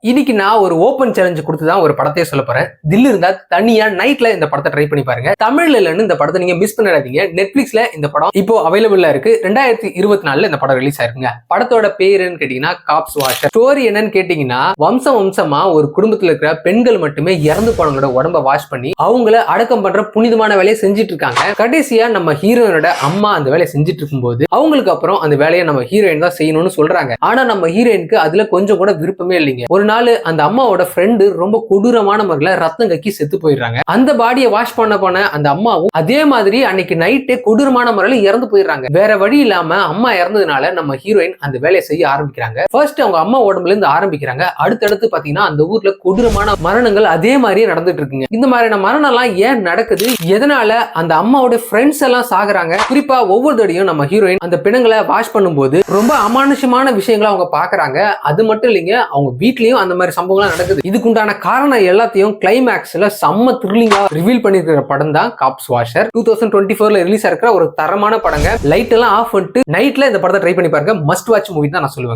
இன்னைக்கு நான் ஒரு ஓபன் சேலஞ்ச் கொடுத்து தான் ஒரு படத்தையே சொல்ல போறேன். தில் இருந்தா தனியா நைட்ல இந்த படத்தை ட்ரை பண்ணி பாருங்க. தமிழ்ல இல்லன்னு இந்த படத்தை நீங்க மிஸ் பண்ணிடாதீங்க. நெட்ஃபிளிக்ஸ்ல இந்த படம் இப்போ அவைலபிளா இருக்கு. 2024 இந்த படம் ரிலீஸ் ஆயிருக்குங்க. படத்தோட பேருன்னு கேட்டீங்கன்னா காப்ஸ் வாஷர். ஸ்டோரி என்னன்னு கேட்டீங்கன்னா, வம்சமா ஒரு குடும்பத்துல இருக்கிற பெண்கள் மட்டுமே இறந்து போனவங்களோட உடம்ப வாஷ் பண்ணி அவங்கள அடக்கம் பண்ற புனிதமான வேலையை செஞ்சுட்டு இருக்காங்க. கடைசியா நம்ம ஹீரோயினோட அம்மா அந்த வேலையை செஞ்சுட்டு இருக்கும்போது அவங்களுக்கு அப்புறம் அந்த வேலையை நம்ம ஹீரோயின் தான் செய்யணும்னு சொல்றாங்க. ஆனா நம்ம ஹீரோயினுக்கு அதுல கொஞ்சம் கூட விருப்பமே இல்லைங்க. ஒரு நாள் அந்த அம்மாவோட ஃப்ரெண்டு ரொம்ப கொடூரமான முறையில ரத்தம் கக்கி செத்து போயிடுறாங்க. அந்த பாடியை வாஷ் பண்ண போன அந்த அம்மாவும் அதே மாதிரி அன்னைக்கு நைட்டே கொடூரமான முறையில இறந்து போயிடுறாங்க. வேற வழி இல்லாம அம்மா இறந்ததுனால நம்ம ஹீரோயின் அந்த வேலையை செய்ய ஆரம்பிக்கிறாங்க. ஃபர்ஸ்ட் அவங்க அம்மா உடம்புல இருந்து ஆரம்பிக்கிறாங்க. அடுத்தடுத்து பாத்தீங்கன்னா அந்த ஊர்ல கொடூரமான மரணங்கள் அதே மாதிரியே நடந்துட்டு இருக்குங்க. இந்த மாதிரியான மரணம் எல்லாம் ஏன் நடக்குது, எதனால அந்த அம்மாவோட ஃப்ரெண்ட்ஸ் எல்லாம் சாகுறாங்க, குறிப்பா ஒவ்வொரு தடையும் நம்ம ஹீரோயின் அந்த பிணங்களை வாஷ் பண்ணும்போது ரொம்ப அமானுஷமான விஷயங்களை அவங்க பாக்குறாங்க. அது மட்டும் இல்லைங்க, அவங்க வீட்லயும் அந்த மாதிரி சம்பவங்கள் நடக்குது. இதுக்குண்டான காரணம் எல்லாத்தையும் கிளைமேக்ஸ்ல செம்ம த்ரில்லிங்கா ரிவீல் பண்ணிருக்கிற படம் தான் காப்ஸ் வாஷர். 2024ல ரிலீஸ் ஆகிற ஒரு தரமான படங்க. லைட் எல்லாம் ஆஃப் பண்ணிட்டு நைட்ல இந்த படத்தை ட்ரை பண்ணி பாருங்க. மஸ்ட் வாட்ச் மூவி தான் நான் சொல்லுவேன்.